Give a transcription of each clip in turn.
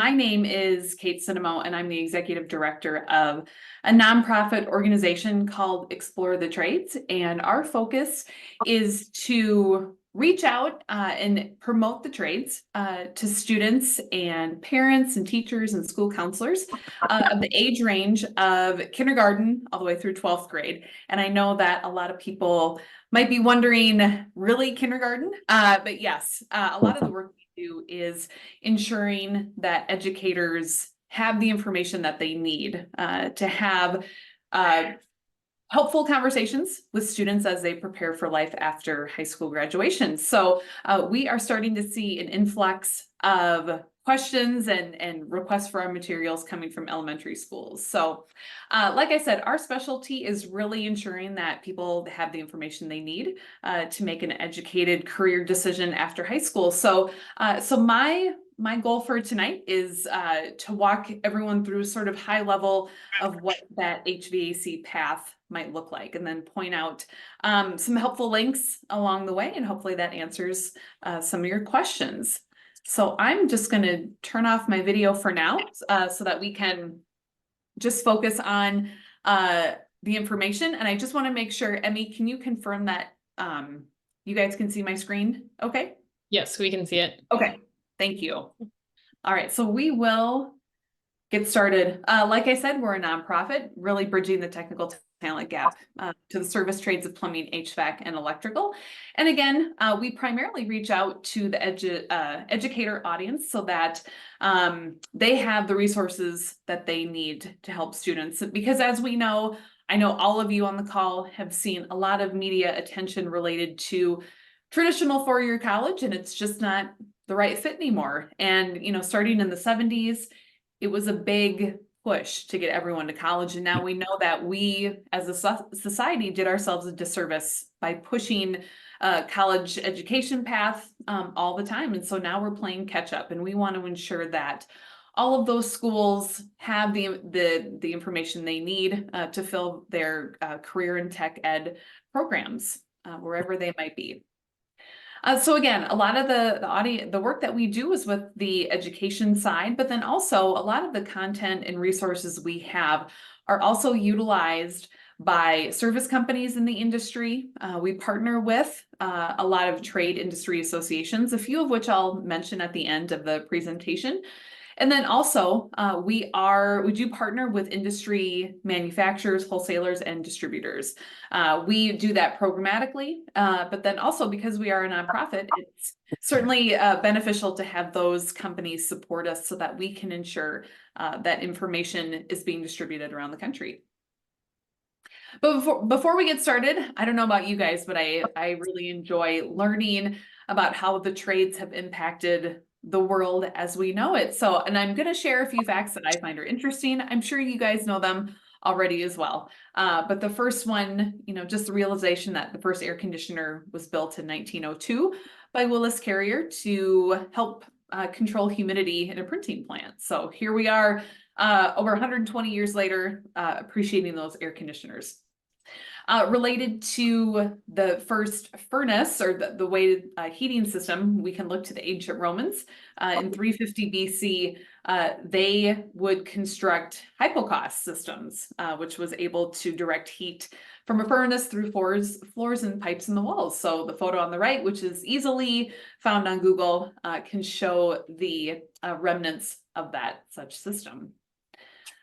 my name is Kate Cinemo, and I'm the executive director of a nonprofit organization called Explore the Trades. And our focus is to reach out and promote the trades to students and parents and teachers and school counselors of the age range of kindergarten all the way through 12th grade. And I know that a lot of people might be wondering, really kindergarten? But yes, a lot of the work we do is ensuring that educators have the information that they need to have helpful conversations with students as they prepare for life after high school graduation. So we are starting to see an influx of questions and requests for our materials coming from elementary schools. So like I said, our specialty is really ensuring that people have the information they need to make an educated career decision after high school. So my goal for tonight is to walk everyone through sort of high level of what that HVAC path might look like, and then point out some helpful links along the way, and hopefully that answers some of your questions. So I'm just going to turn off my video for now so that we can just focus on the information. And I just want to make sure, Emmy, can you confirm that you guys can see my screen? Okay. Yes, we can see it. Okay. Thank you. All right, so we will get started. Like I said, we're a nonprofit, really bridging the technical talent gap to the service trades of plumbing, HVAC, and electrical. And again, we primarily reach out to the educator audience so that they have the resources that they need to help students. Because as we know, I know all of you on the call have seen a lot of media attention related to traditional four-year college, and it's just not the right fit anymore. And, you know, starting in the 70s, it was a big push to get everyone to college. And now we know that we as a society did ourselves a disservice by pushing college education path all the time. And so now we're playing catch up, and we want to ensure that all of those schools have the information they need to fill their career and tech ed programs wherever they might be. So again, a lot of the work that we do is with the education side, but then also a lot of the content and resources we have are also utilized by service companies in the industry. We partner with a lot of trade industry associations, a few of which I'll mention at the end of the presentation. And then also, we do partner with industry manufacturers, wholesalers, and distributors. We do that programmatically, but then also because we are a nonprofit, it's certainly beneficial to have those companies support us so that we can ensure that information is being distributed around the country. But before we get started, I don't know about you guys, but I really enjoy learning about how the trades have impacted the world as we know it. So, and I'm going to share a few facts that I find are interesting. I'm sure you guys know them already as well. But the first one, you know, just the realization that the first air conditioner was built in 1902 by Willis Carrier to help control humidity in a printing plant. So here we are over 120 years later, appreciating those air conditioners. Related to the first furnace or the weighted heating system, we can look to the ancient Romans. In 350 BC, they would construct hypocaust systems, which was able to direct heat from a furnace through floors and pipes in the walls. So the photo on the right, which is easily found on Google, can show the remnants of that such system.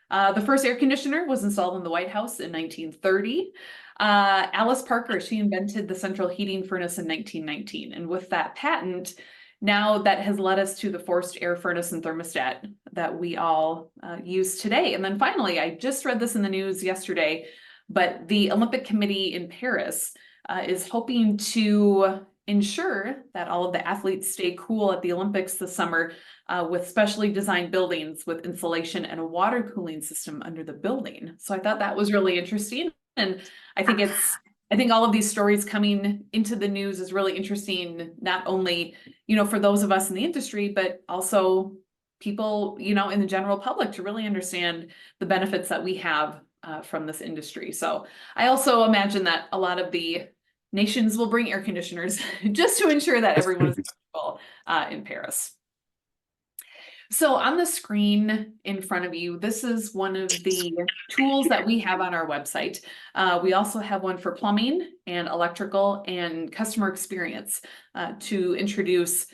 The first air conditioner was installed in the White House in 1930. Alice Parker, she invented the central heating furnace in 1919. And with that patent, now that has led us to the forced air furnace and thermostat that we all use today. And then finally, I just read this in the news yesterday, but the Olympic Committee in Paris is hoping to ensure that all of the athletes stay cool at the Olympics this summer with specially designed buildings with insulation and a water cooling system under the building. So I thought that was really interesting. And I think all of these stories coming into the news is really interesting, not only, you know, for those of us in the industry, but also people, you know, in the general public to really understand the benefits that we have from this industry. So I also imagine that a lot of the nations will bring air conditioners just to ensure that everyone is comfortable in Paris. So on the screen in front of you, this is one of the tools that we have on our website. We also have one for plumbing and electrical and customer experience to introduce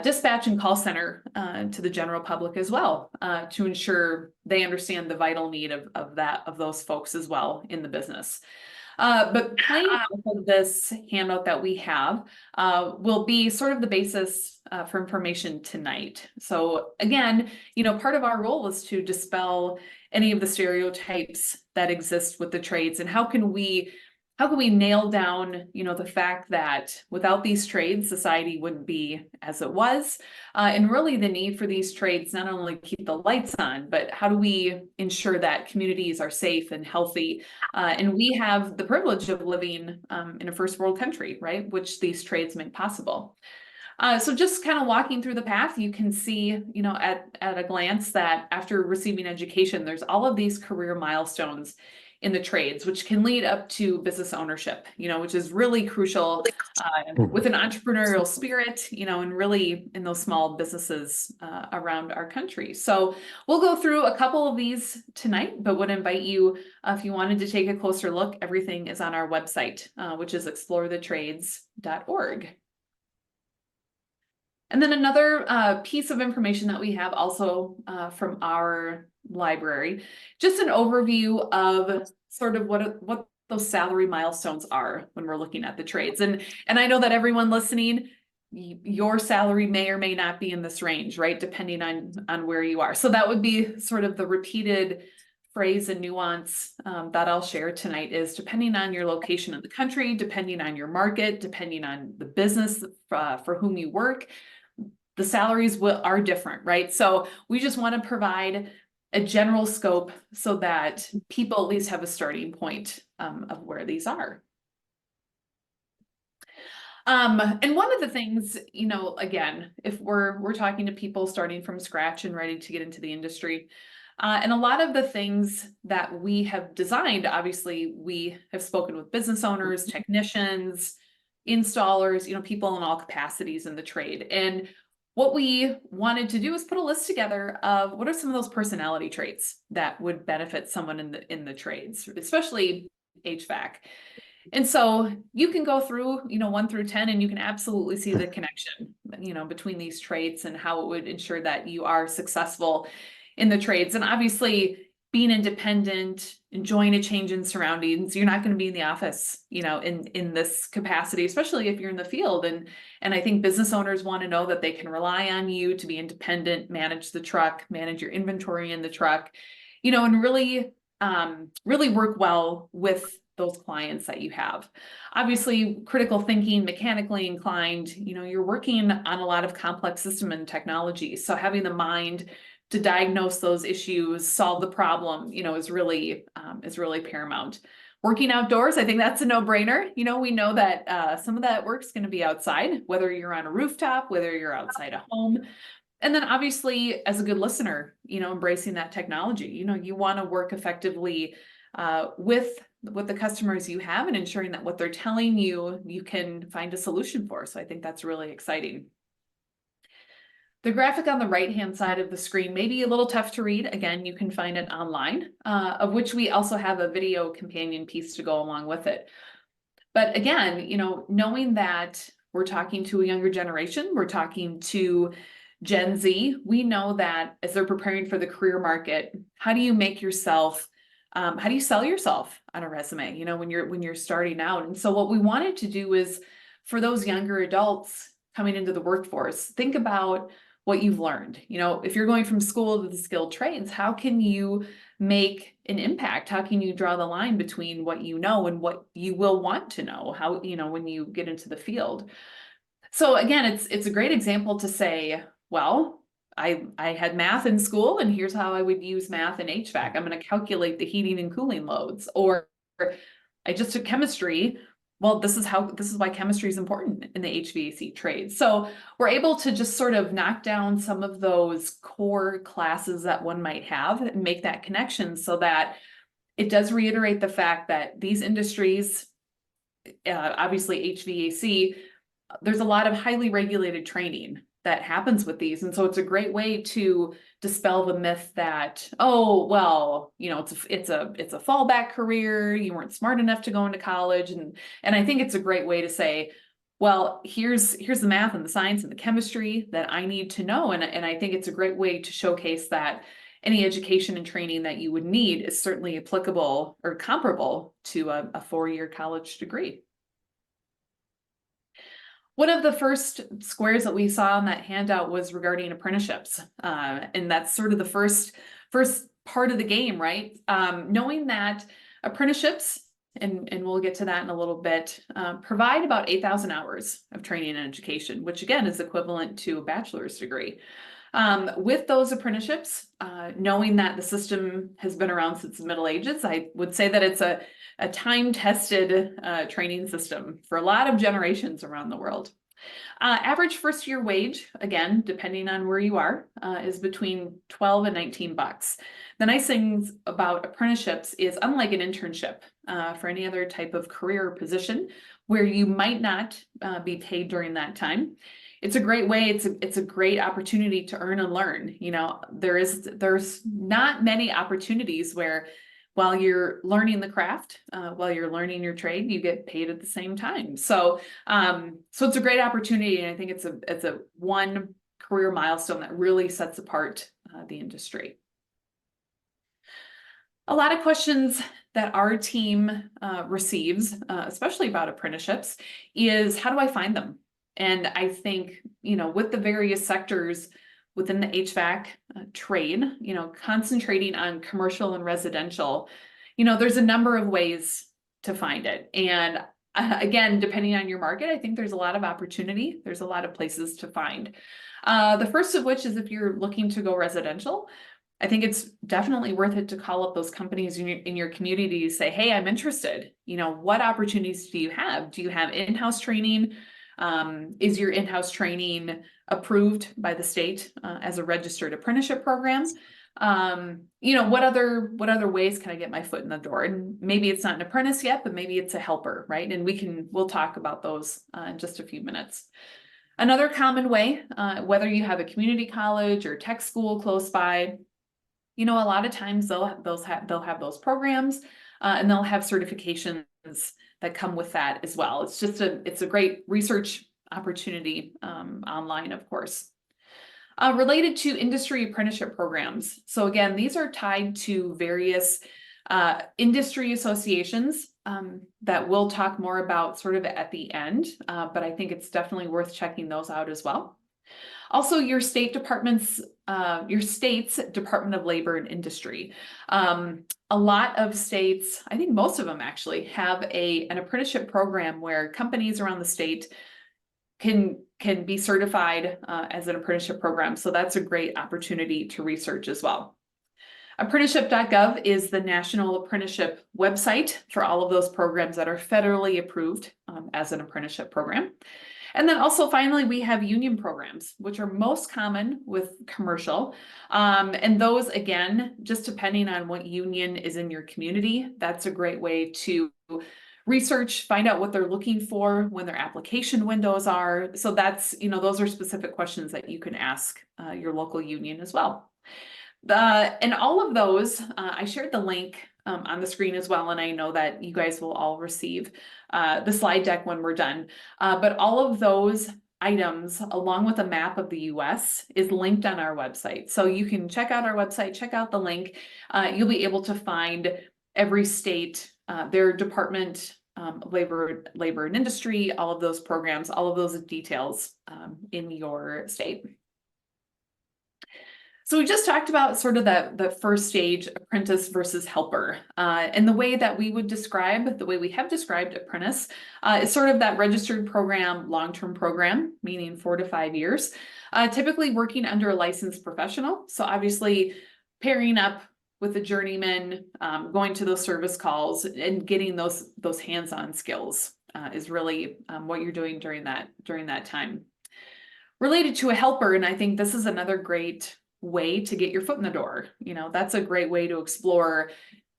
dispatch and call center to the general public as well, to ensure they understand the vital need of those folks as well in the business. But playing off of this handout that we have will be sort of the basis for information tonight. So again, part of our role is to dispel any of the stereotypes that exist with the trades, and how can we nail down, the fact that without these trades, society wouldn't be as it was, and really the need for these trades not only keep the lights on, but how do we ensure that communities are safe and healthy? And we have the privilege of living in a first world country, right, which these trades make possible. So just kind of walking through the path, you can see, at a glance that after receiving education, there's all of these career milestones in the trades, which can lead up to business ownership, which is really crucial with an entrepreneurial spirit, and really in those small businesses around our country. So we'll go through a couple of these tonight, but would invite you, if you wanted to take a closer look, everything is on our website, which is explorethetrades.org. And then another piece of information that we have also from our library, just an overview of sort of what those salary milestones are when we're looking at the trades. And I know that everyone listening, your salary may or may not be in this range, right? Depending on where you are. So that would be sort of the repeated phrase and nuance that I'll share tonight is depending on your location in the country, depending on your market, depending on the business for whom you work, the salaries are different, right? So we just want to provide a general scope so that people at least have a starting point of where these are. And one of the things, again, if we're talking to people starting from scratch and ready to get into the industry, and a lot of the things that we have designed, obviously, we have spoken with business owners, technicians, installers, people in all capacities in the trade. And what we wanted to do is put a list together of what are some of those personality traits that would benefit someone in the trades, especially HVAC. And so you can go through, 1 through 10, and you can absolutely see the connection, between these traits and how it would ensure that you are successful in the trades. And obviously, being independent, enjoying a change in surroundings, you're not going to be in the office, in this capacity, especially if you're in the field. And I think business owners want to know that they can rely on you to be independent, manage the truck, manage your inventory in the truck, and really work well with those clients that you have. Obviously, critical thinking, mechanically inclined, you're working on a lot of complex system and technology. So having the mind to diagnose those issues, solve the problem, is really paramount. Working outdoors, I think that's a no-brainer. We know that some of that work's going to be outside, whether you're on a rooftop, whether you're outside a home. And then obviously, as a good listener, embracing that technology, you want to work effectively with the customers you have and ensuring that what they're telling you, you can find a solution for. So I think that's really exciting. The graphic on the right-hand side of the screen may be a little tough to read. Again, you can find it online, of which we also have a video companion piece to go along with it. But again, knowing that we're talking to a younger generation, we're talking to Gen Z, we know that as they're preparing for the career market, how do you make yourself, how do you sell yourself on a resume, when you're starting out? And so what we wanted to do is for those younger adults coming into the workforce, think about what you've learned. If you're going from school to the skilled trades, how can you make an impact? How can you draw the line between what you know and what you will want to know? How, when you get into the field. So again, it's a great example to say, well, I had math in school, and here's how I would use math in HVAC. I'm going to calculate the heating and cooling loads. Or I just took chemistry. Well, this is why chemistry is important in the HVAC trade. So we're able to just sort of knock down some of those core classes that one might have and make that connection so that it does reiterate the fact that these industries, obviously HVAC, there's a lot of highly regulated training that happens with these. And so it's a great way to dispel the myth that, oh, well, it's a fallback career. You weren't smart enough to go into college. And I think it's a great way to say, well, here's the math and the science and the chemistry that I need to know. And I think it's a great way to showcase that any education and training that you would need is certainly applicable or comparable to a 4-year college degree. One of the first squares that we saw on that handout was regarding apprenticeships. And that's sort of the first part of the game, right? Knowing that apprenticeships, and we'll get to that in a little bit, provide about 8,000 hours of training and education, which again is equivalent to a bachelor's degree. With those apprenticeships, knowing that the system has been around since the Middle Ages, I would say that it's a time-tested training system for a lot of generations around the world. Average first-year wage, again, depending on where you are, is between 12 and 19 bucks. The nice thing about apprenticeships is, unlike an internship for any other type of career or position where you might not be paid during that time, it's a great way. It's a great opportunity to earn and learn. There's not many opportunities where while you're learning the craft, while you're learning your trade, you get paid at the same time. So it's a great opportunity, and I think it's a one career milestone that really sets apart the industry. A lot of questions that our team receives, especially about apprenticeships, is how do I find them? And I think, with the various sectors within the HVAC trade, concentrating on commercial and residential, there's a number of ways to find it. And again, depending on your market, I think there's a lot of opportunity. There's a lot of places to find. The first of which is if you're looking to go residential, I think it's definitely worth it to call up those companies in your community to say, hey, I'm interested. What opportunities do you have? Do you have in-house training? Is your in-house training approved by the state as a registered apprenticeship program? What other ways can I get my foot in the door? And maybe it's not an apprentice yet, but maybe it's a helper, right? And we'll talk about those in just a few minutes. Another common way, whether you have a community college or tech school close by, a lot of times they'll have those programs and they'll have certifications that come with that as well. It's a great research opportunity online, of course. Related to industry apprenticeship programs. So again, these are tied to various industry associations that we'll talk more about sort of at the end, but I think it's definitely worth checking those out as well. Also, your state's Department of Labor and Industry. A lot of states, I think most of them actually, have an apprenticeship program where companies around the state can be certified as an apprenticeship program. So that's a great opportunity to research as well. Apprenticeship.gov is the national apprenticeship website for all of those programs that are federally approved as an apprenticeship program. And then also finally, we have union programs, which are most common with commercial. And those, again, just depending on what union is in your community, that's a great way to research, find out what they're looking for, when their application windows are. So that's, those are specific questions that you can ask your local union as well. And all of those, I shared the link on the screen as well, and I know that you guys will all receive the slide deck when we're done. But all of those items, along with a map of the US, is linked on our website. So you can check out our website, check out the link. You'll be able to find every state, their Department of Labor and Industry, all of those programs, all of those details in your state. So we just talked about sort of the first stage, apprentice versus helper. And the way that we have described apprentice is sort of that registered program, long-term program, meaning 4 to 5 years, typically working under a licensed professional. So obviously pairing up with a journeyman, going to those service calls and getting those hands-on skills is really what you're doing during that time. Related to a helper, and I think this is another great way to get your foot in the door. That's a great way to explore,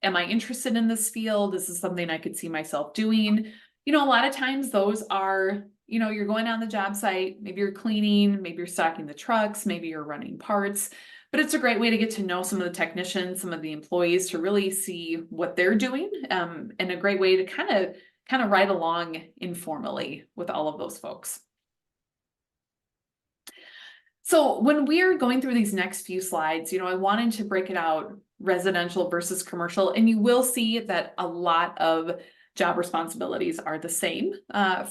am I interested in this field? Is this something I could see myself doing? A lot of times those are you're going on the job site, maybe you're cleaning, maybe you're stocking the trucks, maybe you're running parts, but it's a great way to get to know some of the technicians, some of the employees, to really see what they're doing, and a great way to kind of ride along informally with all of those folks. So when we're going through these next few slides, I wanted to break it out residential versus commercial, and you will see that a lot of job responsibilities are the same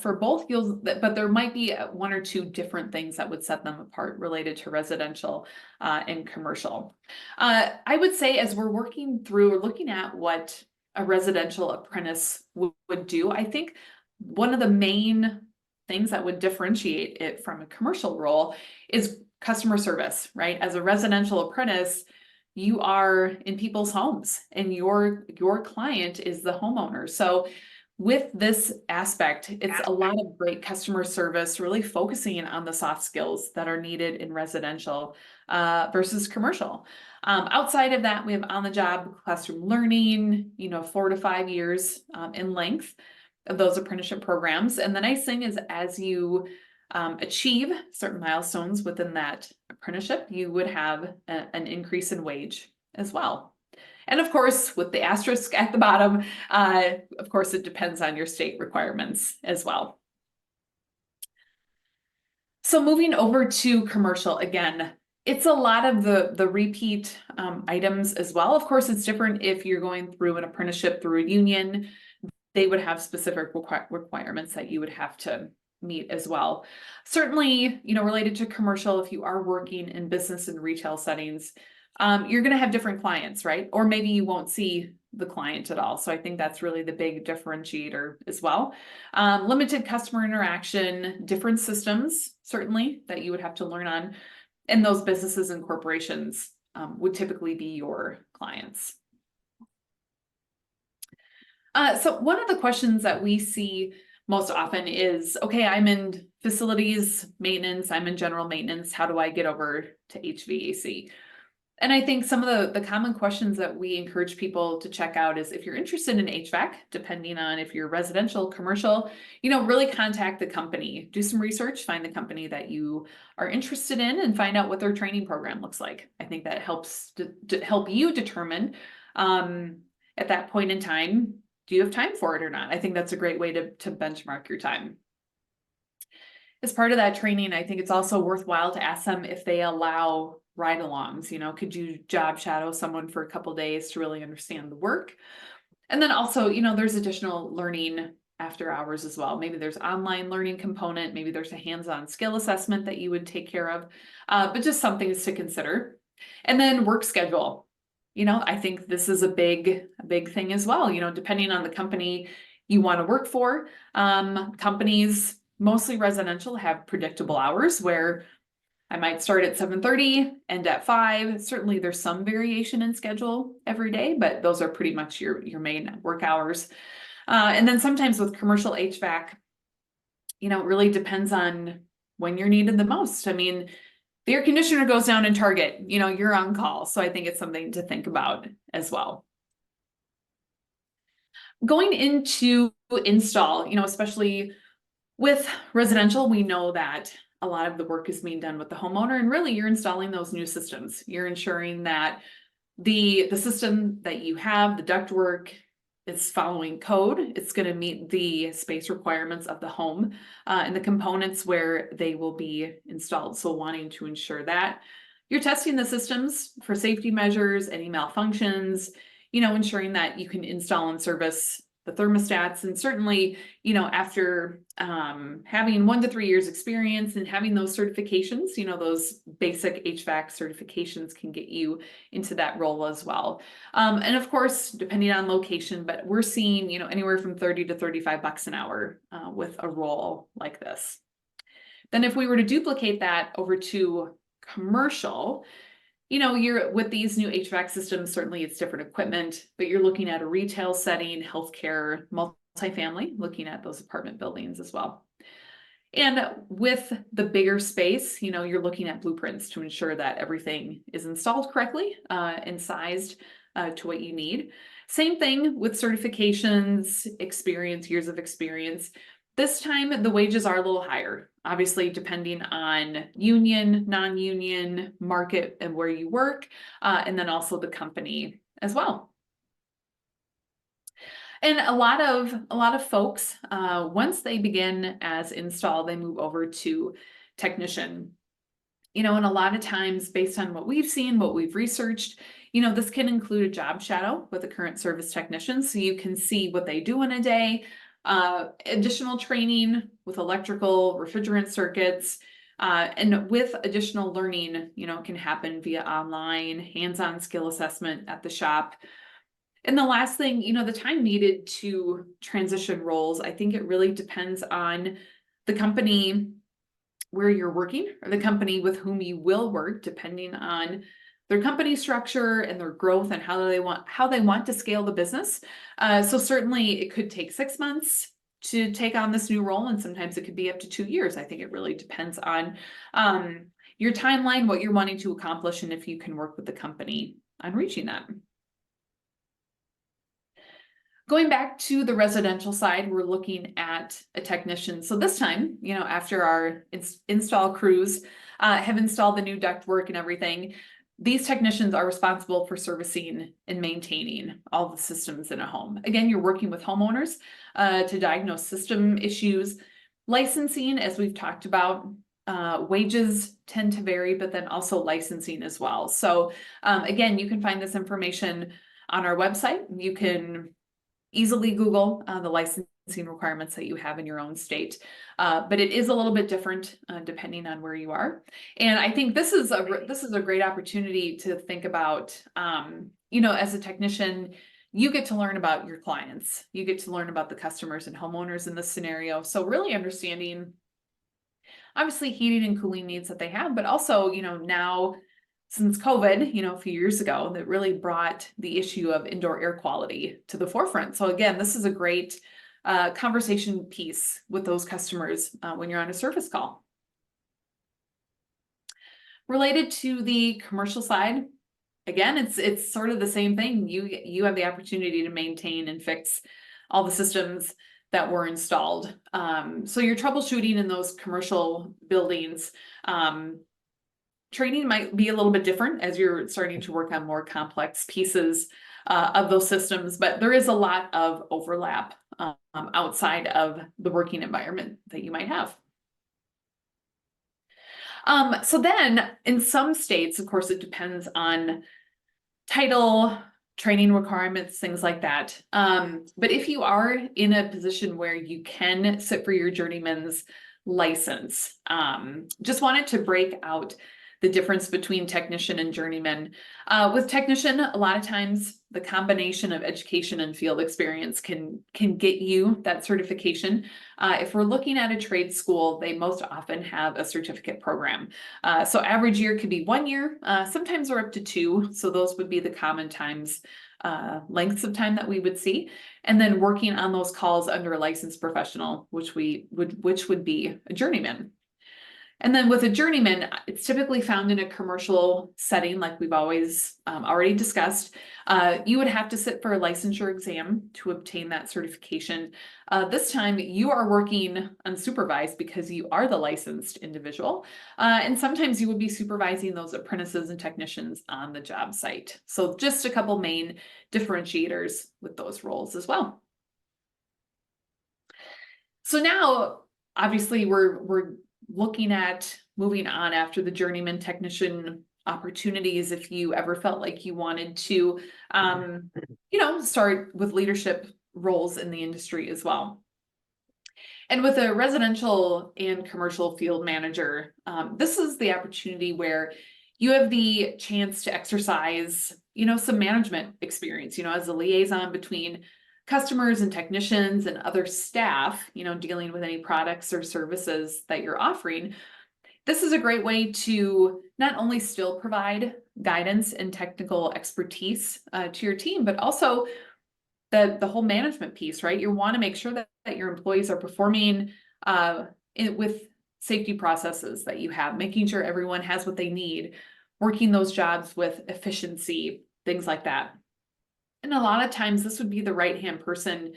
for both, but there might be one or two different things that would set them apart related to residential and commercial. I would say, as we're working through or looking at what a residential apprentice would do, I think one of the main things that would differentiate it from a commercial role is customer service, right? As a residential apprentice, you are in people's homes and your client is the homeowner. So with this aspect, it's a lot of great customer service, really focusing on the soft skills that are needed in residential versus commercial. Outside of that, we have on-the-job classroom learning, 4 to 5 years in length of those apprenticeship programs. And the nice thing is, as you achieve certain milestones within that apprenticeship, you would have an increase in wage as well. And of course, with the asterisk at the bottom, of course, it depends on your state requirements as well. So moving over to commercial, again, it's a lot of the repeat items as well. Of course, it's different if you're going through an apprenticeship through a union. They would have specific requirements that you would have to meet as well. Certainly, related to commercial, if you are working in business and retail settings, you're going to have different clients, right? Or maybe you won't see the client at all. So I think that's really the big differentiator as well. Limited customer interaction, different systems, certainly, that you would have to learn on. And those businesses and corporations would typically be your clients. So one of the questions that we see most often is, okay, I'm in facilities maintenance, I'm in general maintenance, how do I get over to HVAC? And I think some of the common questions that we encourage people to check out is, if you're interested in HVAC, depending on if you're residential, commercial, really contact the company, do some research, find the company that you are interested in and find out what their training program looks like. I think that helps to help you determine at that point in time, do you have time for it or not? I think that's a great way to benchmark your time. As part of that training, I think it's also worthwhile to ask them if they allow ride-alongs. Could you job shadow someone for a couple days to really understand the work? And then also, there's additional learning after hours as well. Maybe there's online learning component, maybe there's a hands-on skill assessment that you would take care of, but just some things to consider. And then work schedule. I think this is a big thing as well. Depending on the company you want to work for, companies, mostly residential, have predictable hours where I might start at 7:30, end at 5. Certainly there's some variation in schedule every day, but those are pretty much your main work hours. And then sometimes with commercial HVAC, it really depends on when you're needed the most. I mean, the air conditioner goes down in Target, you're on call. So I think it's something to think about as well. Going into install, especially with residential, we know that a lot of the work is being done with the homeowner, and really you're installing those new systems. You're ensuring that the system that you have, the ductwork, is following code. It's going to meet the space requirements of the home and the components where they will be installed. So wanting to ensure that you're testing the systems for safety measures, any malfunctions, ensuring that you can install and service the thermostats. And certainly, after having 1 to 3 years experience and having those certifications, those basic HVAC certifications can get you into that role as well. And of course, depending on location, but we're seeing, anywhere from $30 to $35 an hour with a role like this. Then if we were to duplicate that over to commercial, you're with these new HVAC systems, certainly it's different equipment, but you're looking at a retail setting, healthcare, multifamily, looking at those apartment buildings as well. And with the bigger space, you're looking at blueprints to ensure that everything is installed correctly and sized to what you need. Same thing with certifications, experience, years of experience. This time, the wages are a little higher, obviously, depending on union, non-union, market, and where you work, and then also the company as well. And a lot of folks, once they begin as install, they move over to technician. And a lot of times, based on what we've seen, what we've researched, this can include a job shadow with a current service technician, so you can see what they do in a day. Additional training with electrical, refrigerant circuits, and with additional learning, can happen via online, hands-on skill assessment at the shop. And the last thing, the time needed to transition roles, I think it really depends on the company where you're working or the company with whom you will work, depending on their company structure and their growth and how they want to scale the business. So certainly it could take 6 months to take on this new role, and sometimes it could be up to 2 years. I think it really depends on your timeline, what you're wanting to accomplish, and if you can work with the company on reaching that. Going back to the residential side, we're looking at a technician. So this time, after our install crews have installed the new ductwork and everything, these technicians are responsible for servicing and maintaining all the systems in a home. Again, you're working with homeowners to diagnose system issues. Licensing, as we've talked about, wages tend to vary, but then also licensing as well. So again, you can find this information on our website. You can easily Google the licensing requirements that you have in your own state, but it is a little bit different depending on where you are. And I think this is a great opportunity to think about, as a technician, you get to learn about your clients, you get to learn about the customers and homeowners in this scenario. So really understanding, obviously, heating and cooling needs that they have, but also, now, since COVID, a few years ago, that really brought the issue of indoor air quality to the forefront. So again, this is a great conversation piece with those customers when you're on a service call. Related to the commercial side, again, it's sort of the same thing. You have the opportunity to maintain and fix all the systems that were installed. So you're troubleshooting in those commercial buildings. Training might be a little bit different as you're starting to work on more complex pieces of those systems, but there is a lot of overlap outside of the working environment that you might have. So then in some states, of course, it depends on title, training requirements, things like that. But if you are in a position where you can sit for your journeyman's license, just wanted to break out the difference between technician and journeyman. With technician, a lot of times the combination of education and field experience can get you that certification. If we're looking at a trade school, they most often have a certificate program. So average year could be 1 year, sometimes we're up to 2. So those would be the common times, lengths of time that we would see. And then working on those calls under a licensed professional, which would be a journeyman. And then with a journeyman, it's typically found in a commercial setting, like we've always already discussed. You would have to sit for a licensure exam to obtain that certification. This time you are working unsupervised because you are the licensed individual. And sometimes you would be supervising those apprentices and technicians on the job site. So just a couple main differentiators with those roles as well. So now, obviously, we're looking at moving on after the journeyman technician opportunities. If you ever felt like you wanted to, start with leadership roles in the industry as well. And with a residential and commercial field manager, this is the opportunity where you have the chance to exercise, some management experience, as a liaison between customers and technicians and other staff, dealing with any products or services that you're offering. This is a great way to not only still provide guidance and technical expertise to your team, but also the whole management piece, right? You want to make sure that your employees are performing with safety processes that you have, making sure everyone has what they need, working those jobs with efficiency, things like that. And a lot of times this would be the right-hand person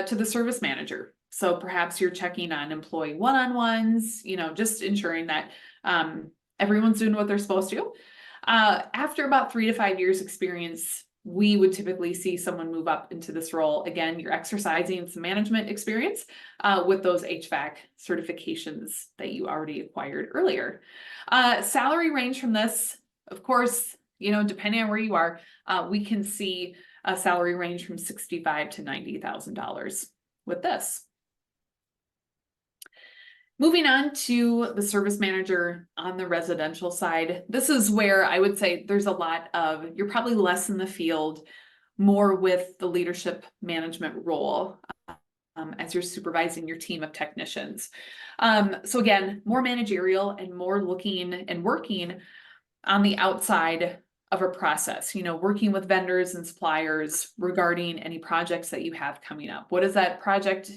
to the service manager. So perhaps you're checking on employee one-on-ones, just ensuring that everyone's doing what they're supposed to. After about 3 to 5 years experience, we would typically see someone move up into this role. Again, you're exercising some management experience with those HVAC certifications that you already acquired earlier. Salary range from this, of course, depending on where you are, we can see a salary range from $65,000 to $90,000 with this. Moving on to the service manager on the residential side, this is where I would say there's a lot of, you're probably less in the field, more with the leadership management role as you're supervising your team of technicians. So again, more managerial and more looking and working on the outside of a process, working with vendors and suppliers regarding any projects that you have coming up. What does that project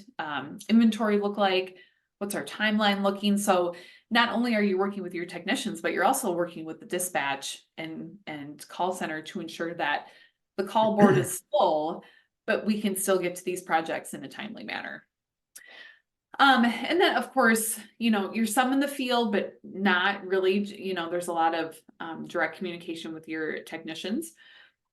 inventory look like? What's our timeline looking? So not only are you working with your technicians, but you're also working with the dispatch and call center to ensure that the call board is full, but we can still get to these projects in a timely manner. And then of course, you're some in the field, but not really, there's a lot of direct communication with your technicians.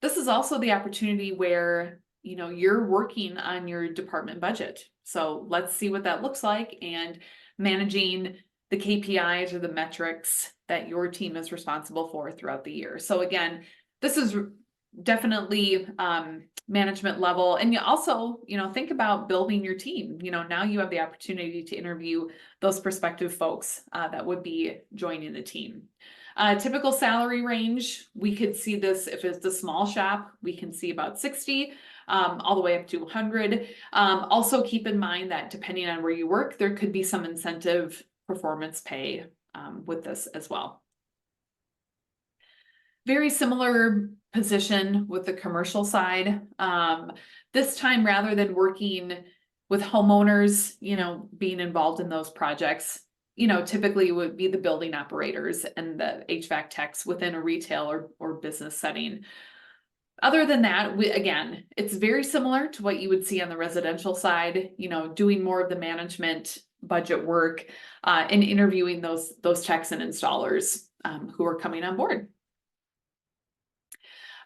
This is also the opportunity where, you're working on your department budget. So let's see what that looks like, and managing the KPIs or the metrics that your team is responsible for throughout the year. So again, this is definitely management level. And you also, think about building your team. Now you have the opportunity to interview those prospective folks that would be joining the team. Typical salary range, we could see this if it's a small shop, we can see about 60 all the way up to 100. Also keep in mind that depending on where you work, there could be some incentive performance pay with this as well. Very similar position with the commercial side. This time, rather than working with homeowners, being involved in those projects, typically would be the building operators and the HVAC techs within a retail or business setting. Other than that, again, it's very similar to what you would see on the residential side, doing more of the management budget work and interviewing those techs and installers who are coming on board.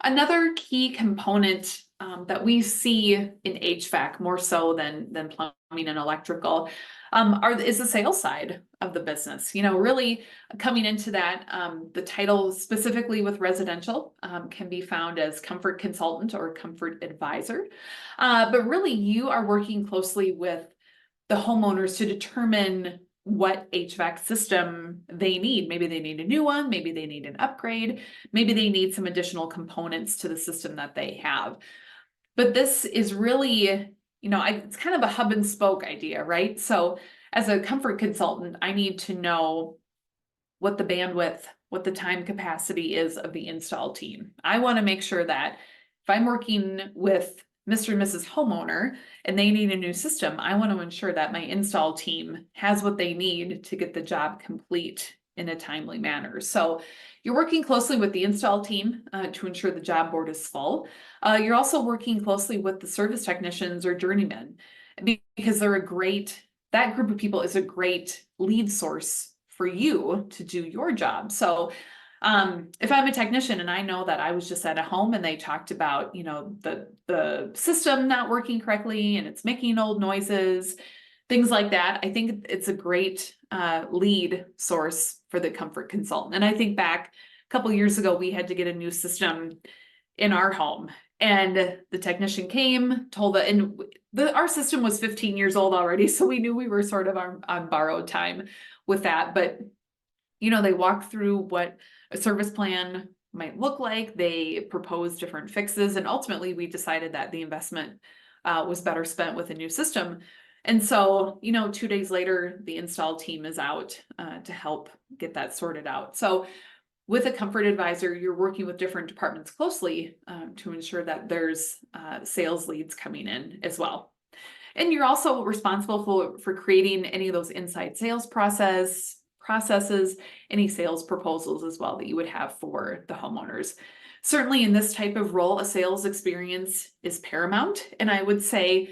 Another key component that we see in HVAC more so than plumbing and electrical is the sales side of the business. Really coming into that, the title specifically with residential can be found as comfort consultant or comfort advisor. But really you are working closely with the homeowners to determine what HVAC system they need. Maybe they need a new one, maybe they need an upgrade, maybe they need some additional components to the system that they have. But this is really, it's kind of a hub and spoke idea, right? So as a comfort consultant, I need to know what the bandwidth, what the time capacity is of the install team. I want to make sure that if I'm working with Mr. and Mrs. homeowner and they need a new system, I want to ensure that my install team has what they need to get the job complete in a timely manner. So you're working closely with the install team to ensure the job board is full. You're also working closely with the service technicians or journeymen because that group of people is a great lead source for you to do your job. So if I'm a technician and I know that I was just at a home and they talked about, the system not working correctly and it's making old noises, things like that, I think it's a great lead source for the comfort consultant. And I think back a couple of years ago, we had to get a new system in our home, and the technician came, our system was 15 years old already, so we knew we were sort of on borrowed time with that. But they walked through what a service plan might look like. They proposed different fixes, and ultimately we decided that the investment was better spent with a new system. And so, 2 days later, the install team is out to help get that sorted out. So with a comfort advisor, you're working with different departments closely to ensure that there's sales leads coming in as well. And you're also responsible for creating any of those inside sales processes, any sales proposals as well that you would have for the homeowners. Certainly in this type of role, a sales experience is paramount. And I would say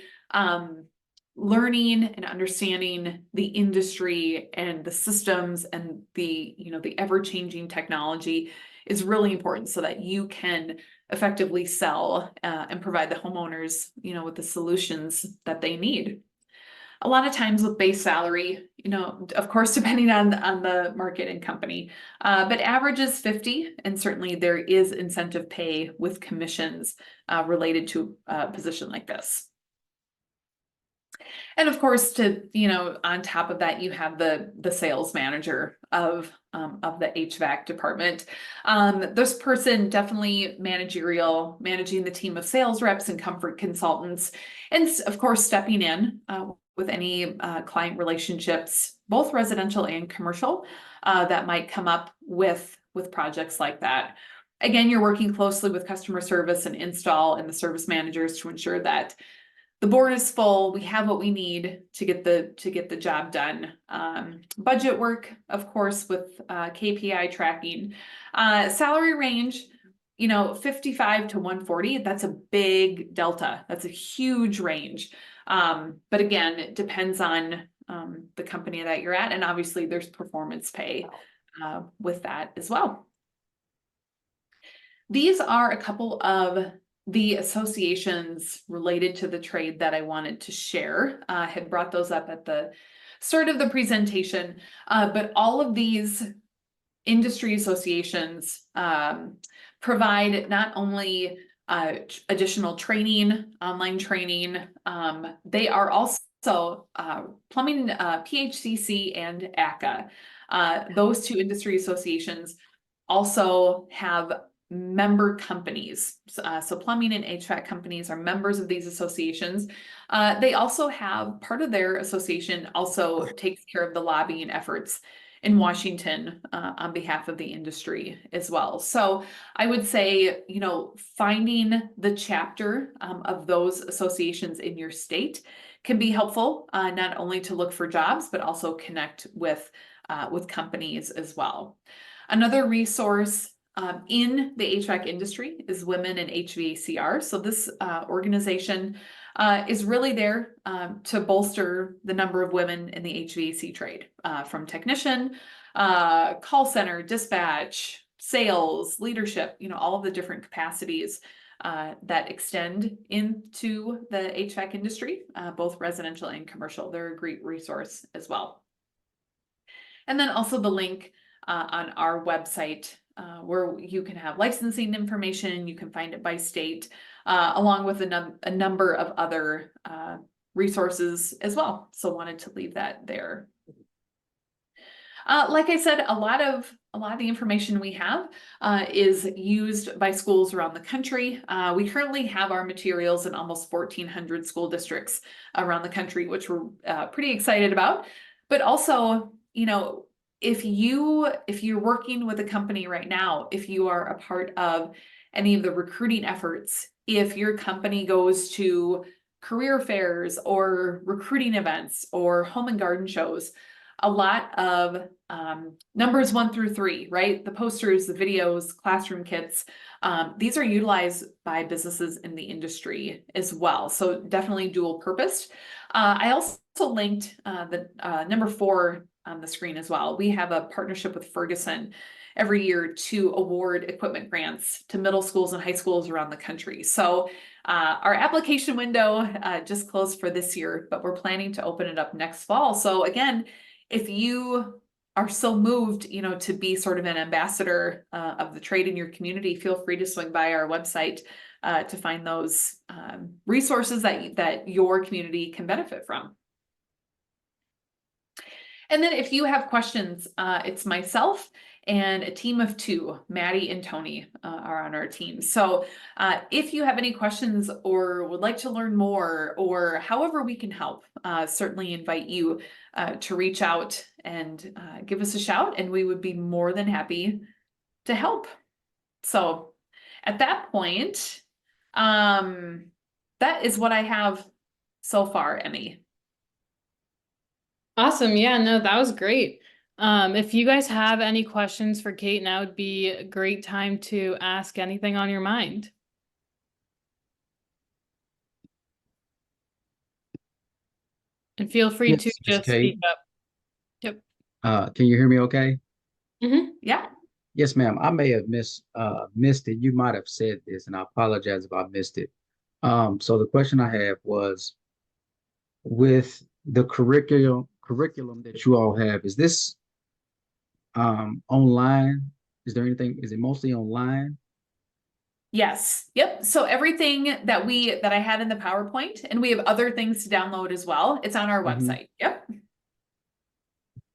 learning and understanding the industry and the systems and the, the ever-changing technology is really important so that you can effectively sell and provide the homeowners, with the solutions that they need. A lot of times with base salary, of course, depending on the market and company, but average is 50, and certainly there is incentive pay with commissions related to a position like this. And of course, on top of that, you have the sales manager of the HVAC department. This person definitely managing the team of sales reps and comfort consultants, and of course, stepping in with any client relationships, both residential and commercial, that might come up with projects like that. Again, you're working closely with customer service and install and the service managers to ensure that the board is full. We have what we need to get the job done. Budget work, of course, with KPI tracking. Salary range, 55 to 140. That's a big delta. That's a huge range. But again, it depends on the company that you're at, and obviously there's performance pay with that as well. These are a couple of the associations related to the trade that I wanted to share. I had brought those up at the start of the presentation, but all of these industry associations provide not only additional training, online training, they are also plumbing, PHCC and ACA. Those two industry associations also have member companies. So plumbing and HVAC companies are members of these associations. They also have part of their association also takes care of the lobbying efforts in Washington on behalf of the industry as well. So I would say, finding the chapter of those associations in your state can be helpful, not only to look for jobs, but also connect with companies as well. Another resource in the HVAC industry is Women in HVACR. So this organization is really there to bolster the number of women in the HVAC trade, from technician, call center, dispatch, sales, leadership, all of the different capacities that extend into the HVAC industry, both residential and commercial. They're a great resource as well. And then also the link on our website where you can have licensing information. You can find it by state, along with a number of other resources as well. So wanted to leave that there. Like I said, a lot of the information we have is used by schools around the country. We currently have our materials in almost 1,400 school districts around the country, which we're pretty excited about. But also, if you're working with a company right now, if you are a part of any of the recruiting efforts, if your company goes to career fairs or recruiting events or home and garden shows, a lot of numbers 1 through 3, right? The posters, the videos, classroom kits, these are utilized by businesses in the industry as well. So definitely dual purposed. I also linked the number 4 on the screen as well. We have a partnership with Ferguson every year to award equipment grants to middle schools and high schools around the country. So our application window just closed for this year, but we're planning to open it up next fall. So again, if you are so moved, to be sort of an ambassador of the trade in your community, feel free to swing by our website to find those resources that your community can benefit from. And then if you have questions, it's myself and a team of 2, Maddie and Tony, are on our team. So if you have any questions or would like to learn more, or however we can help, certainly invite you to reach out and give us a shout, and we would be more than happy to help. So at that point, that is what I have so far, Emmy. Awesome. Yeah, no, that was great. If you guys have any questions for Kate, now would be a great time to ask anything on your mind. And feel free to Yes, Miss just speak Kate. up. Yep. Can you hear me okay? Yeah. Yes, ma'am. I may have missed it. You might have said this, and I apologize if I missed it. So the question I have was with the curriculum that you all have, is this online? Is it mostly online? Yes. Yep. So everything that I had in the PowerPoint, and we have other things to download as well. It's on our Hmm. website. Yep.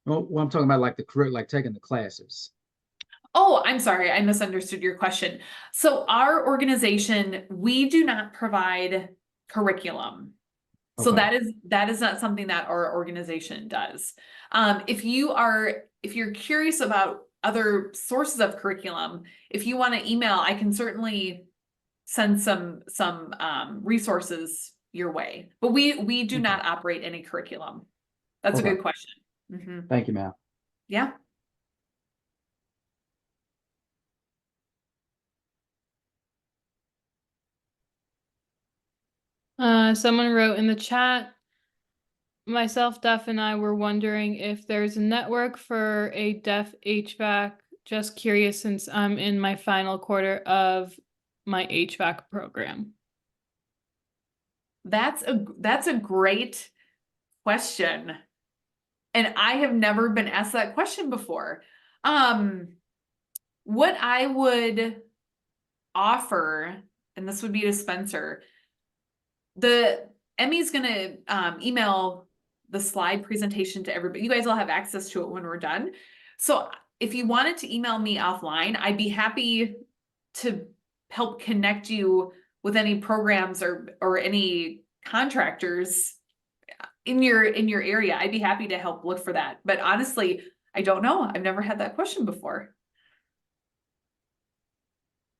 Well, I'm talking about like the curriculum, like taking the classes. Oh, I'm sorry. I misunderstood your question. So our organization, we do not provide curriculum. So Okay. that is not something that our organization does. If you're curious about other sources of curriculum, if you want to email, I can certainly send some resources your way. But we do Okay. not operate any curriculum. That's a Okay. good question. Mhm. Thank you, ma'am. Yeah. Someone wrote in the chat, myself, Deaf, and I were wondering if there's a network for a deaf HVAC. Just curious since I'm in my final quarter of my HVAC program. That's a great question. And I have never been asked that question before. What I would offer, and this would be to Spencer, the Emmy's gonna email the slide presentation to everybody. You guys all have access to it when we're done. So if you wanted to email me offline, I'd be happy to help connect you with any programs or any contractors in your area. I'd be happy to help look for that. But honestly, I don't know. I've never had that question before.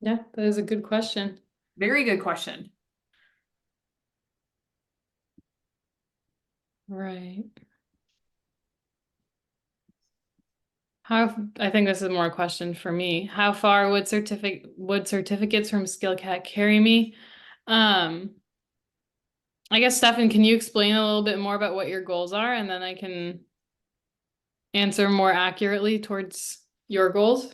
Yeah, that is a good question. Very good question. Right. I think this is more a question for me. How far would certificates from SkillCat carry me? I guess, Stefan, can you explain a little bit more about what your goals are, and then I can answer more accurately towards your goals?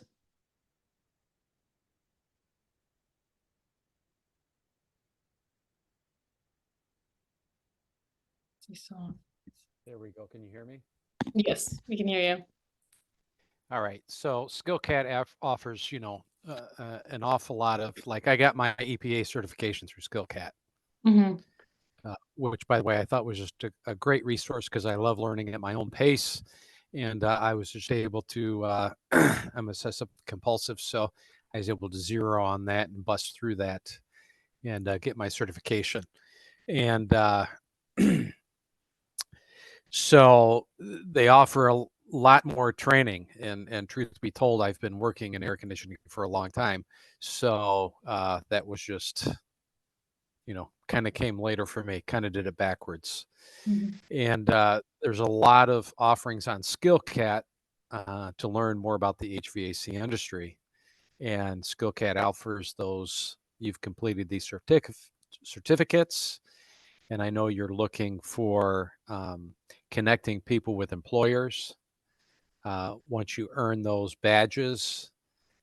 There we go. Can you hear me? Yes, we can hear you. All right. So SkillCat offers, an awful lot of, like, I got my EPA certification through SkillCat, which, by the way, I thought was just a great resource because I love learning at my own pace. And I was just able to, I'm obsessive compulsive, so I was able to zero on that and bust through that and get my certification. And so they offer a lot more training, and truth be told, I've been working in air conditioning for a long time. So that was just, kind of came later for me, kind of did it backwards. And there's a lot of offerings on SkillCat to learn more about the HVAC industry. And SkillCat offers those. You've completed these certificates, and I know you're looking for connecting people with employers. Once you earn those badges,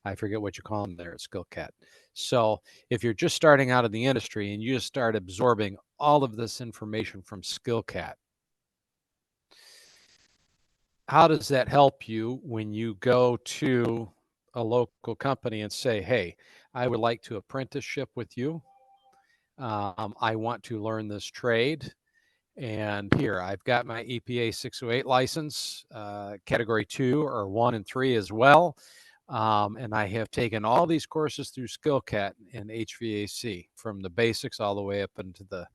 I forget what you call them there at SkillCat. So if you're just starting out in the industry and you just start absorbing all of this information from SkillCat, how does that help you when you go to a local company and say, hey, I would like to apprenticeship with you. I want to learn this trade. And here, I've got my EPA 608 license, category 2 or 1 and 3 as well. And I have taken all these courses through SkillCat in HVAC, from the basics all the way up into the,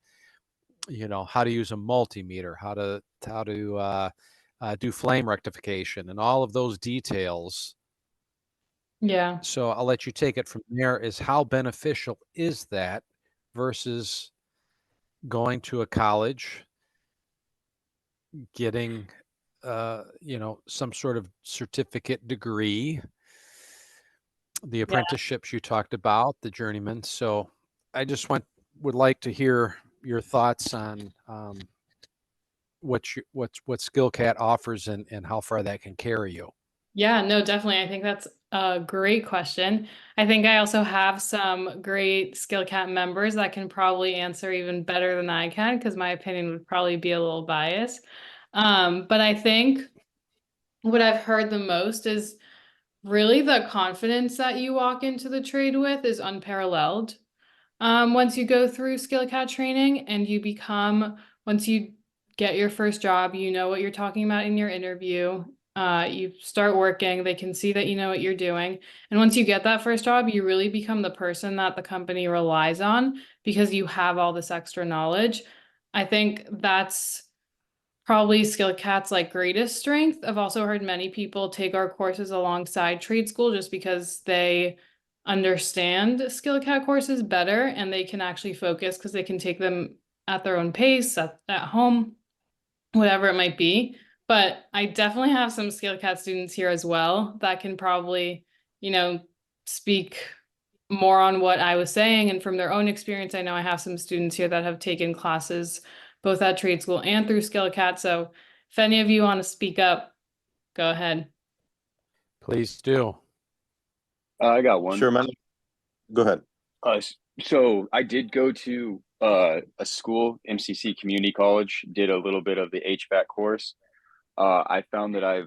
how to use a multimeter, how to do flame rectification, and all of those details. Yeah. So I'll let you take it from there. Is how beneficial is that versus going to a college, getting some sort of certificate degree, the apprenticeships you talked about, the journeyman. So I just would like to hear your thoughts on what SkillCat offers and how far that can carry you. Yeah, no, definitely. I think that's a great question. I think I also have some great SkillCat members that can probably answer even better than I can, because my opinion would probably be a little biased. But I think what I've heard the most is really the confidence that you walk into the trade with is unparalleled. Once you go through SkillCat training and once you get your first job, you know what you're talking about in your interview. You start working, they can see that you know what you're doing. And once you get that first job, you really become the person that the company relies on because you have all this extra knowledge. I think that's probably SkillCat's like greatest strength. I've also heard many people take our courses alongside trade school just because they understand SkillCat courses better and they can actually focus because they can take them at their own pace at home, whatever it might be. But I definitely have some SkillCat students here as well that can probably, speak more on what I was saying. And from their own experience, I know I have some students here that have taken classes both at trade school and through SkillCat. So if any of you want to speak up, go ahead. Please do. I got one. Sure, man. Go ahead. So I did go to a school, MCC Community College, did a little bit of the HVAC course. I found that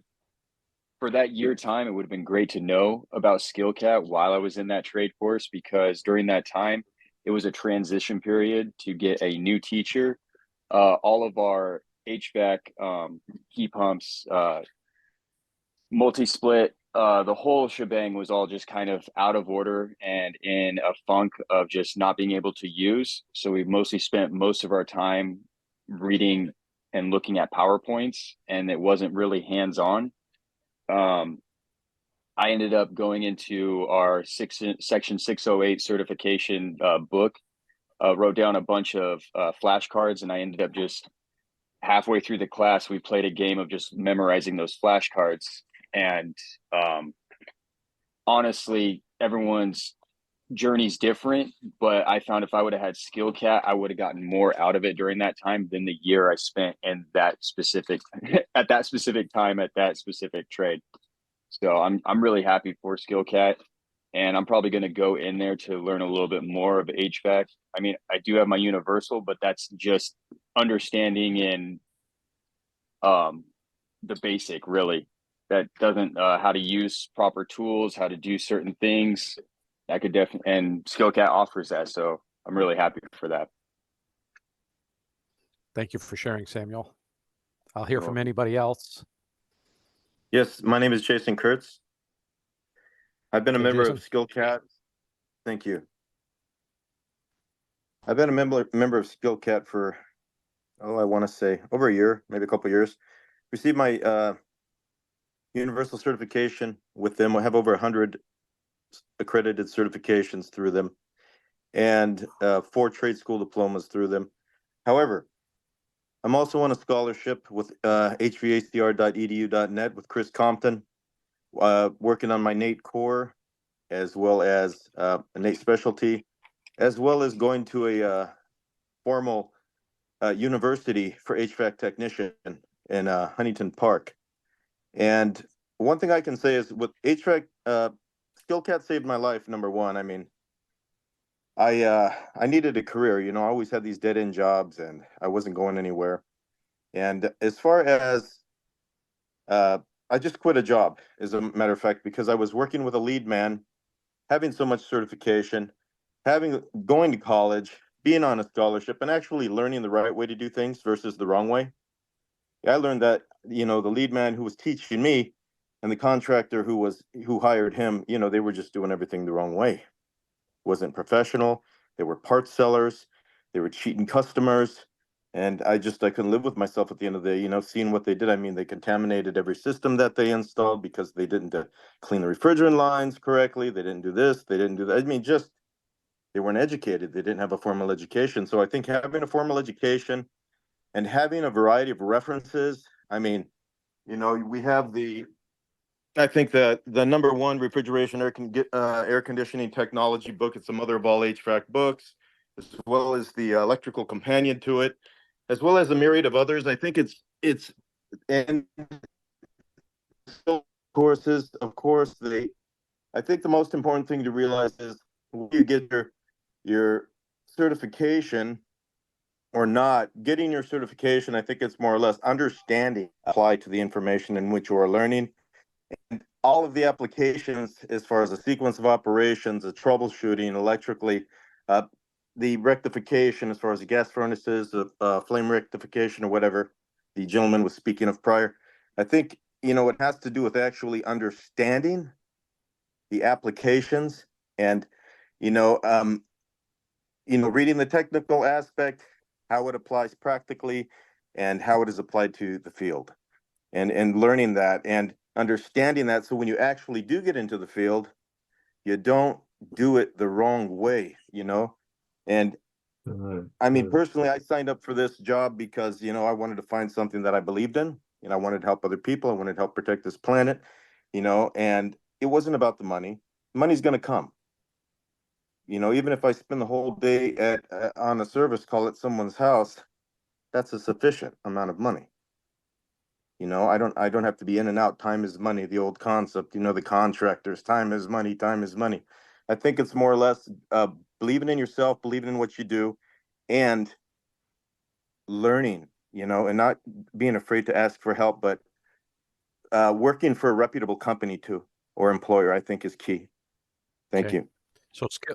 for that year time, it would have been great to know about SkillCat while I was in that trade course, because during that time, it was a transition period to get a new teacher. All of our HVAC, heat pumps, multi-split, the whole shebang was all just kind of out of order and in a funk of just not being able to use. So we mostly spent most of our time reading and looking at PowerPoints, and it wasn't really hands-on. I ended up going into our Section 608 certification book, wrote down a bunch of flashcards, and I ended up just halfway through the class, we played a game of just memorizing those flashcards. And honestly, everyone's journey's different, but I found if I would have had SkillCat, I would have gotten more out of it during that time than the year I spent in that specific at that specific time at that specific trade. So I'm really happy for SkillCat, and I'm probably going to go in there to learn a little bit more of HVAC. I mean, I do have my universal, but that's just understanding in the basic, really. That doesn't how to use proper tools, how to do certain things. I could definitely, and SkillCat offers that, so I'm really happy for that. Thank you for sharing, Samuel. I'll hear You're from welcome. anybody else. Yes, my name is Jason Kurtz. I've been a Hey, member Jason. of SkillCat. Thank you. I've been a member of SkillCat for, I want to say over a year, maybe a couple of years. Received my universal certification with them. I have over 100 accredited certifications through them, and 4 trade school diplomas through them. However, I'm also on a scholarship with hvacr.edu.net with Chris Compton, working on my NATE core, as well as a NATE specialty, as well as going to a formal university for HVAC technician in Huntington Park. And one thing I can say is with HVAC, SkillCat saved my life, number one. I mean, I needed a career. I always had these dead-end jobs and I wasn't going anywhere. And as far as I just quit a job, as a matter of fact, because I was working with a lead man, having so much certification, going to college, being on a scholarship, and actually learning the right way to do things versus the wrong way. I learned that, the lead man who was teaching me and the contractor who hired him, they were just doing everything the wrong way. It wasn't professional. They were part sellers. They were cheating customers. And I couldn't live with myself at the end of the day, seeing what they did. I mean, they contaminated every system that they installed because they didn't clean the refrigerant lines correctly. They didn't do this. They didn't do that. I mean, they weren't educated. They didn't have a formal education. So I think having a formal education and having a variety of references, I mean, we have I think the number one refrigeration air conditioning technology book. It's the mother of all HVAC books, as well as the electrical companion to it. as well as a myriad of others. I think it's and courses, of course, I think the most important thing to realize is when you get your certification or not, getting your certification, I think it's more or less understanding apply to the information in which you are learning. And all of the applications, as far as the sequence of operations, the troubleshooting electrically, the rectification, as far as the gas furnaces, the flame rectification or whatever the gentleman was speaking of prior, I think, it has to do with actually understanding the applications and, reading the technical aspect, how it applies practically, and how it is applied to the field, and learning that and understanding that. So when you actually do get into the field, you don't do it the wrong way, And I mean, personally, I signed up for this job because, I wanted to find something that I believed in, and I wanted to help other people. I wanted to help protect this planet, and it wasn't about the money. Money's going to come. Even if I spend the whole day on a service call at someone's house, that's a sufficient amount of money. I don't have to be in and out. Time is money, the old concept, the contractors, time is money, time is money. I think it's more or less believing in yourself, believing in what you do, and learning, and not being afraid to ask for help, but working for a reputable company too, or employer, I think is key. Thank Okay. you.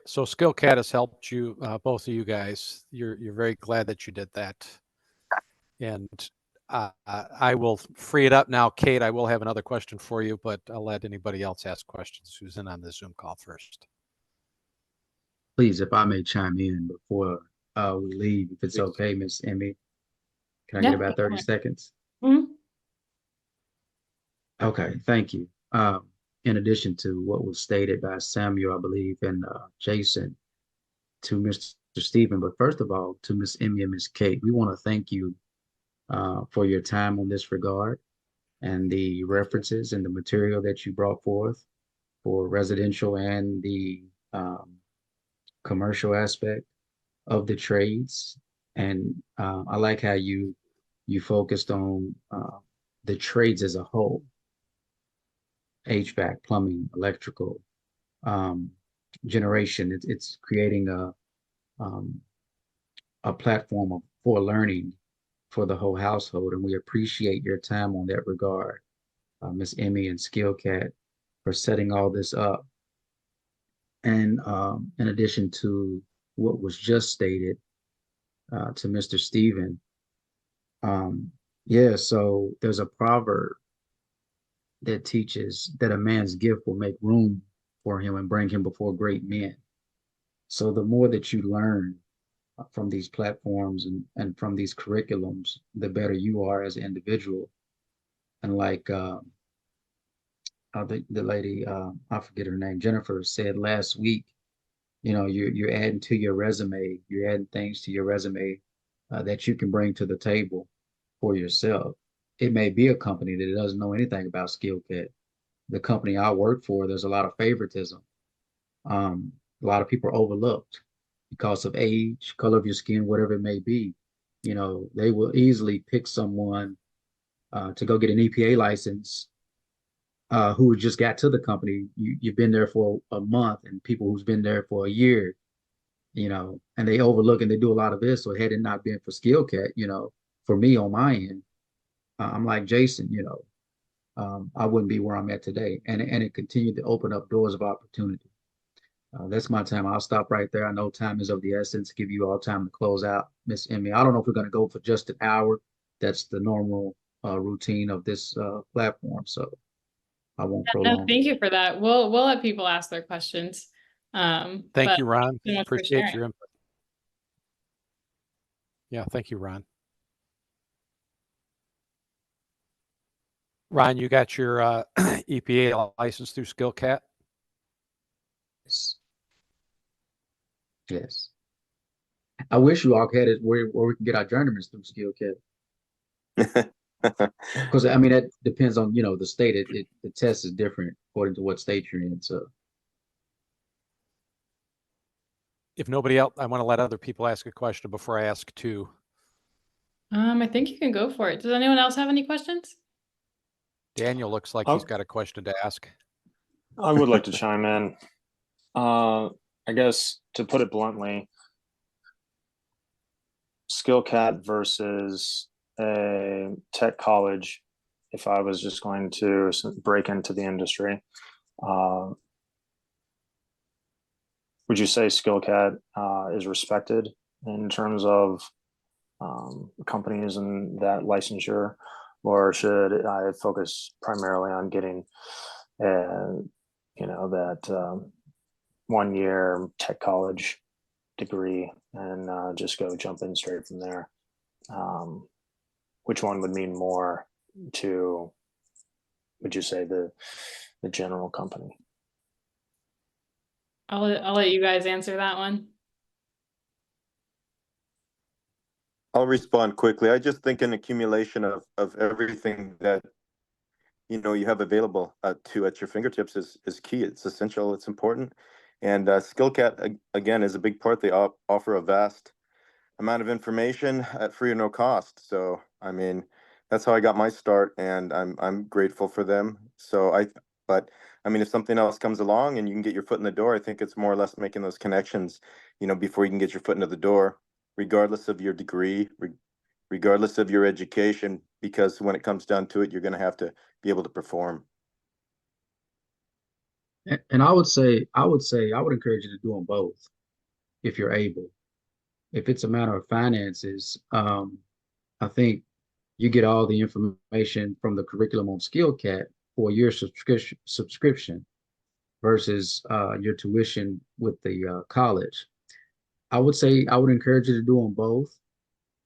So SkillCat has helped you, both of you guys. You're very glad that you did that. And I will free it up now. Kate, I will have another question for you, but I'll let anybody else ask questions who's in on the Zoom call first. Please, if I may chime in before we leave, if it's Please. okay, Miss Emmy. Can I Yeah, get about 30 seconds? Mhm. Okay, thank you. In addition to what was stated by Samuel, I believe, and Jason, to Mr. Stephen, but first of all, to Miss Emmy and Miss Kate, we want to thank you for your time on this regard and the references and the material that you brought forth for residential and the commercial aspect of the trades. And I like how you focused on the trades as a whole: HVAC, plumbing, electrical, um, generation. It's creating a platform for learning for the whole household, and we appreciate your time on that regard, Miss Emmy and SkillCat, for setting all this up. And in addition to what was just stated to Mr. Stephen, yeah, so there's a proverb that teaches that a man's gift will make room for him and bring him before great men. So the more that you learn from these platforms and from these curriculums, the better you are as an individual. And like the lady, I forget her name, Jennifer, said last week, you're adding to your resume, you're adding things to your resume that you can bring to the table for yourself. It may be a company that doesn't know anything about SkillCat. The company I work for, there's a lot of favoritism. A lot of people are overlooked because of age, color of your skin, whatever it may be. They will easily pick someone to go get an EPA license who just got to the company. You've been there for a month, and people who's been there for a year, and they overlook and they do a lot of this. So had it not been for SkillCat, for me on my end, I'm like Jason, I wouldn't be where I'm at today. And it continued to open up doors of opportunity. That's my time. I'll stop right there. I know time is of the essence. Give you all time to close out, Miss Emmy. I don't know if we're going to go for just an hour. That's the normal routine of this platform. So I won't No, prolong. thank you for that. We'll let people ask their questions. Thank But you, Ron. so much for Appreciate sharing. your input. Yeah, thank you, Ron. Ron, you got your EPA license through SkillCat? Yes. Yes. I wish you all had it where we can get our journeyman's through SkillCat. Because I mean, that depends on, the state. The test is different according to what state you're in. So If nobody else, I want to let other people ask a question before I ask two. I think you can go for it. Does anyone else have any questions? Daniel looks like Oh. he's got a question to ask. I would like to chime in. I guess to put it bluntly, skill-cat versus a tech college, if I was just going to break into the industry, would you say skill-cat is respected in terms of companies and that licensure, or should I focus primarily on getting, that 1 year tech college degree and just go jump in straight from there? Which one would mean more to, would you say, the general company? I'll let you guys answer that one. I'll respond quickly. I just think an accumulation of everything that you have available to at your fingertips is key. It's essential. It's important. And SkillCat again is a big part. They offer a vast amount of information at free or no cost. So I mean, that's how I got my start, and I'm grateful for them. But I mean, if something else comes along and you can get your foot in the door, I think it's more or less making those connections, before you can get your foot into the door, regardless of your degree, regardless of your education, because when it comes down to it, you're going to have to be able to perform. And I would encourage you to do them both if you're able. If it's a matter of finances, I think you get all the information from the curriculum on SkillCat for your subscription versus your tuition with the college. I would encourage you to do them both.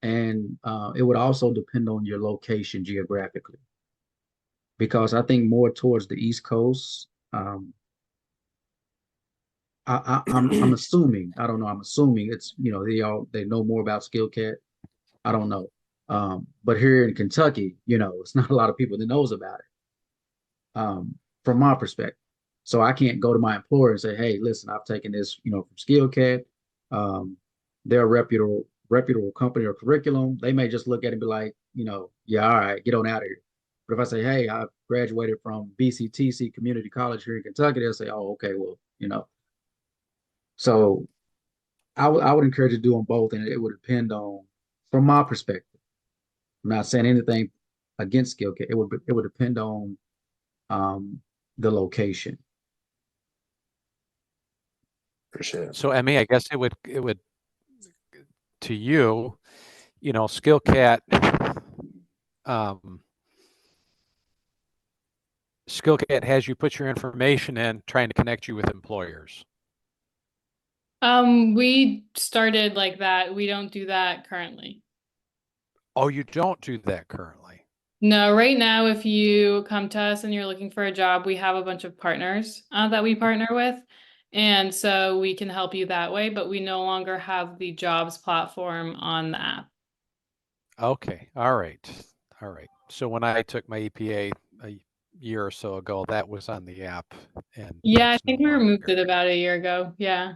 And it would also depend on your location geographically. Because I think more towards the East Coast, I'm assuming, I don't know, I'm assuming it's, they know more about SkillCat. I don't know. But here in Kentucky, it's not a lot of people that knows about it. From my perspective. So I can't go to my employer and say, hey, listen, I've taken this, from SkillCat. They're a reputable company or curriculum. They may just look at it and be like, yeah, all right, get on out of here. But if I say, hey, I graduated from BCTC Community College here in Kentucky, they'll say, oh, okay, well, So I would encourage you to do them both, and it would depend on, from my perspective. I'm not saying anything against SkillCat. It would depend on the location. Appreciate it. So Emmy, I guess it would to you, SkillCat, SkillCat has you put your information in, trying to connect you with employers. We started like that. We don't do that currently. Oh, you don't do that currently? No, right now, if you come to us and you're looking for a job, we have a bunch of partners that we partner with. And so we can help you that way, but we no longer have the jobs platform on the app. Okay. All right. So when I took my EPA a year or so ago, that was on the app. And Yeah, I it's think no we removed longer. it about a year ago. Yeah.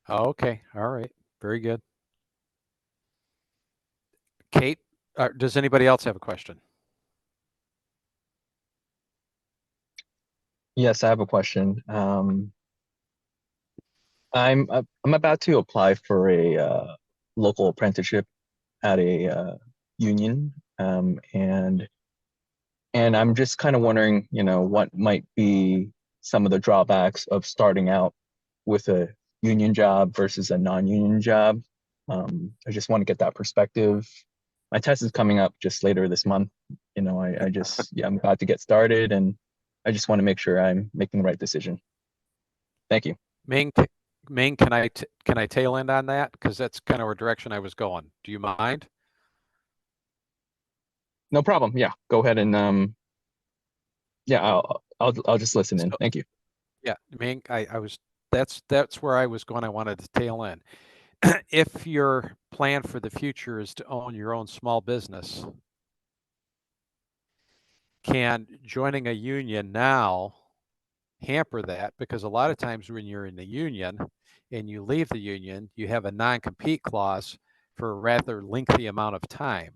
Oh, okay. All right. Very good. Kate, does anybody else have a question? Yes, I have a question. I'm about to apply for a local apprenticeship at a union, and I'm just kind of wondering, what might be some of the drawbacks of starting out with a union job versus a non-union job. I just want to get that perspective. My test is coming up just later this month. I'm about to get started, and I just want to make sure I'm making the right decision. Thank you. Ming, can I tail end on that? Because that's kind of where direction I was going. Do you mind? No problem. Yeah, go ahead and I'll just listen in. Thank you. Yeah, Ming, that's where I was going. I wanted to tail end. If your plan for the future is to own your own small business, can joining a union now hamper that? Because a lot of times when you're in the union and you leave the union, you have a non-compete clause for a rather lengthy amount of time.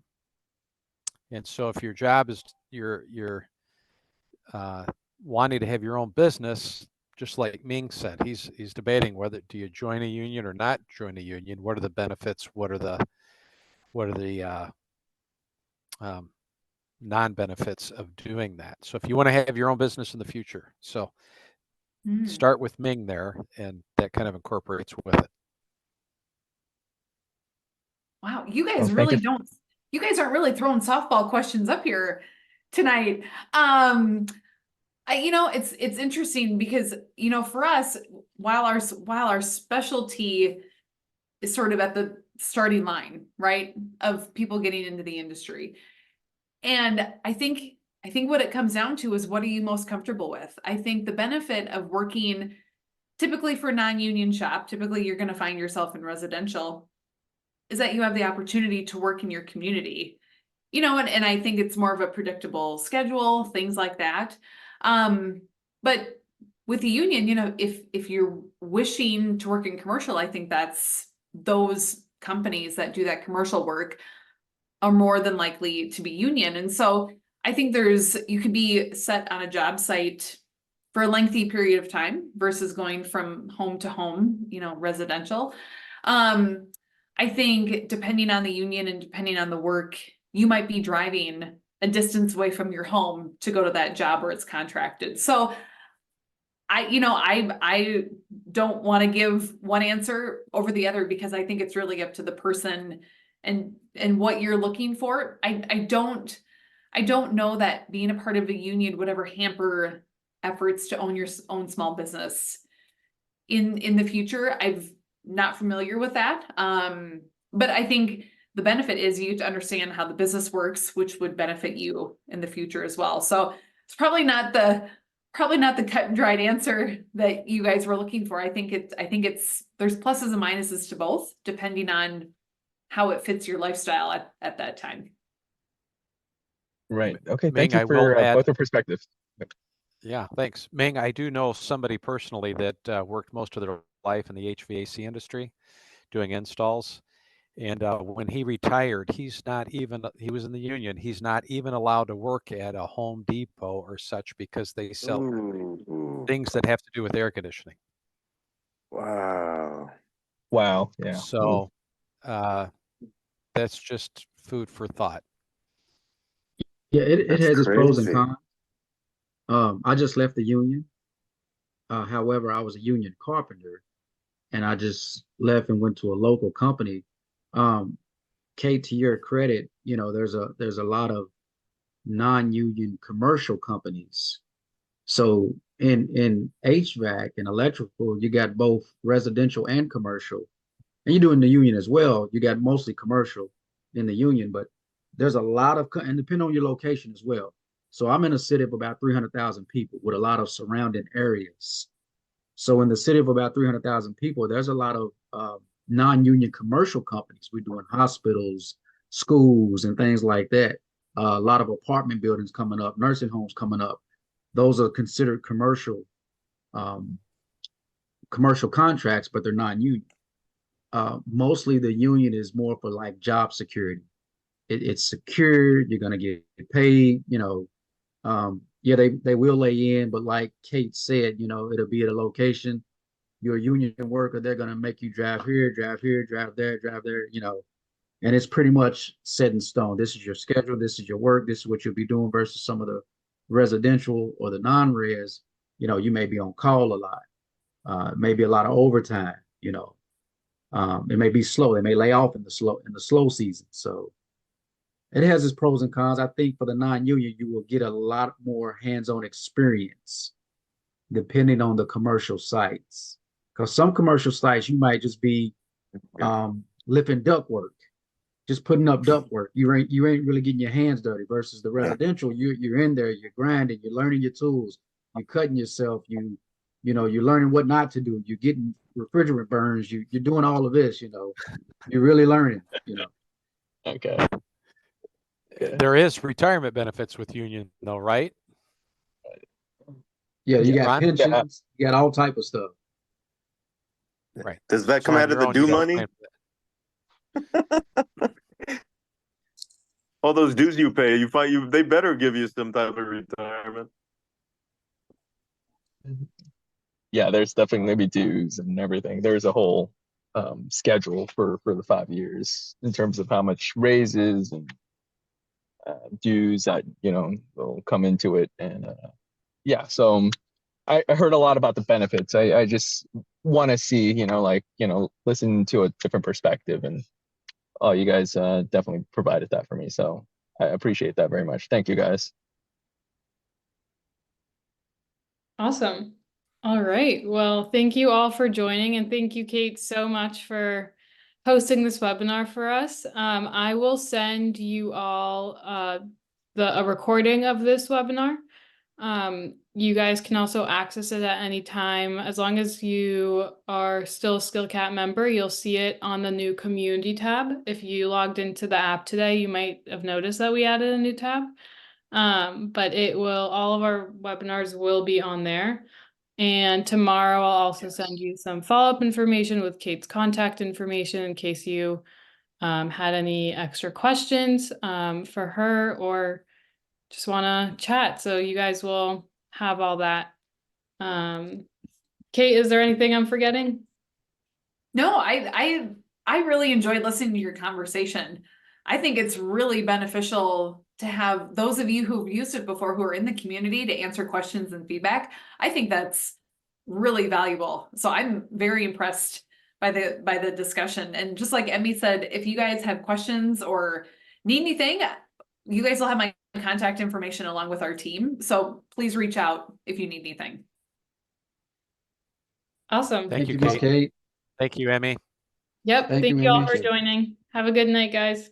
And so if your job is you're wanting to have your own business, just like Ming said, he's debating whether do you join a union or not join a union. What are the benefits? What are the non-benefits of doing that? So if you want to have your own business in the future, so start with Ming there, and that kind of incorporates with it. Wow, you guys Well, thank really you. don't, you guys aren't really throwing softball questions up here tonight. It's interesting because, for us, while our specialty is sort of at the starting line, right, of people getting into the industry. And I think what it comes down to is, what are you most comfortable with? I think the benefit of working typically for non-union shop, typically you're going to find yourself in residential, is that you have the opportunity to work in your community, and I think it's more of a predictable schedule, things like that. But with the union, if you're wishing to work in commercial, I think that's those companies that do that commercial work are more than likely to be union. And so I think you could be set on a job site for a lengthy period of time versus going from home to home, residential. I think depending on the union and depending on the work, you might be driving a distance away from your home to go to that job where it's contracted. So I don't want to give one answer over the other, because I think it's really up to the person and what you're looking for. I don't know that being a part of a union would ever hamper efforts to own your own small business in the future. I'm not familiar with that. But I think the benefit is you to understand how the business works, which would benefit you in the future as well. So it's probably not the cut and dried answer that you guys were looking for. I think it's there's pluses and minuses to both, depending on how it fits your lifestyle at that time. Right. Okay. Ming, Thank you I for will add, both your perspectives. yeah, thanks. Ming, I do know somebody personally that worked most of their life in the HVAC industry doing installs. And when he retired, he was in the union. He's not even allowed to work at a Home Depot or such, because they sell Ooh, things that have to do with air conditioning. wow. Wow. Yeah. So that's just food for thought. Yeah, it That's has its pros and crazy. cons. I just left the union. However, I was a union carpenter, and I just left and went to a local company. Kate, to your credit, there's a lot of non-union commercial companies. So in HVAC and electrical, you got both residential and commercial, and you do in the union as well. You got mostly commercial in the union, but there's a lot of, and depending on your location as well. So I'm in a city of about 300,000 people with a lot of surrounding areas. So in the city of about 300,000 people, there's a lot of non-union commercial companies. We're doing hospitals, schools, and things like that. A lot of apartment buildings coming up, nursing homes coming up. Those are considered commercial contracts, but they're non-union. Mostly the union is more for like job security. It's secure. You're gonna get paid. Yeah, they will lay in, but like Kate said, it'll be at a location. You're a union worker, they're gonna make you drive here, drive here, drive there, and it's pretty much set in stone. This is your schedule, this is your work, this is what you'll be doing, versus some of the residential or the non-res, you may be on call a lot, maybe a lot of overtime, it may be slow, they may lay off in the slow season. So it has its pros and cons. I think for the non-union, you will get a lot more hands-on experience depending on the commercial sites. Because some commercial sites, you might just be lifting ductwork, just putting up ductwork. You ain't really getting your hands dirty. Versus the residential, you're in there, you're grinding, you're learning your tools, you're cutting yourself, you're learning what not to do. You're getting refrigerant burns. You're doing all of this. You're really learning. Okay. There is retirement benefits with union, though, right? Yeah, you got Ron? pensions, you got all type of stuff. Right. Does that So come on out of your the own, you due gotta money? plan for that. All those dues you pay, they better give you some type of retirement. Yeah, there's definitely gonna be dues and everything. There's a whole schedule for the 5 years in terms of how much raises and dues that will come into it. And yeah, so I heard a lot about the benefits. I just want to see, listen to a different perspective, and oh, you guys definitely provided that for me. So I appreciate that very much. Thank you, guys. Awesome. All right. Well, thank you all for joining, and thank you, Kate, so much for hosting this webinar for us. I will send you all a recording of this webinar. You guys can also access it at any time. As long as you are still a SkillCat member, you'll see it on the new community tab. If you logged into the app today, you might have noticed that we added a new tab. But all of our webinars will be on there. And tomorrow I'll also send you some follow-up information with Kate's contact information in case you had any extra questions for her or just want to chat. So you guys will have all that. Kate, is there anything I'm forgetting? No, I really enjoyed listening to your conversation. I think it's really beneficial to have those of you who've used it before who are in the community to answer questions and feedback. I think that's really valuable. So I'm very impressed by the discussion. And just like Emmy said, if you guys have questions or need anything, you guys will have my contact information along with our team. So please reach out if you need anything. Awesome. Thank you, Miss Kate. Kate. Thank you, Emmy. Yep. Thank Thank you, you all Amy. for joining. Have a good night, guys.